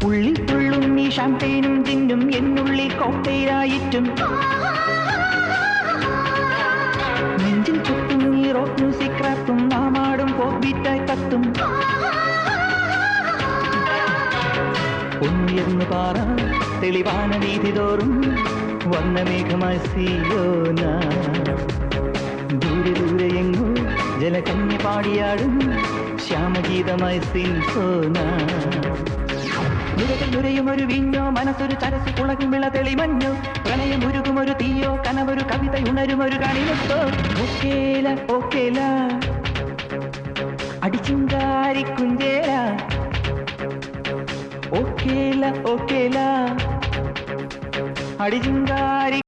ഉള്ളിൽ തുള്ളും ഈ ഷാമ്പെയിനും ജിന്നും എന്നുള്ളിൽ കോക്ടെയിലായിട്ടും നെഞ്ചിൽ ചുറ്റും ഈ റോക്ക് മ്യൂസിക് റാപ്പും നാമാടും പോപ്പ് ബീറ്റായി കത്തും ഉയർന്നു പാറ തെളിവാന വീതി തോറും വർണ്ണമേഘമായി സിയോന ദൂരെ ദൂരെ എങ്ങോ ജലകന്യ പാടിയാടും ശ്യാമഗീതമായി സിൻസോന നുരയും ഒരു വിഞ്ഞോ മനസ്സൊരു ചരസി കുളകും വിള തെളിമഞ്ഞോ പ്രണയം ഉരുകും ഒരു തീയോ കനവൊരു കവിത ഉണരും ഒരു കണിമുത്തോ ഓക്കേല ഓക്കേല അടിച്ചിങ്കാരി കുഞ്ചേല ഓക്കേല ഓക്കേല അടിച്ചിങ്കാരി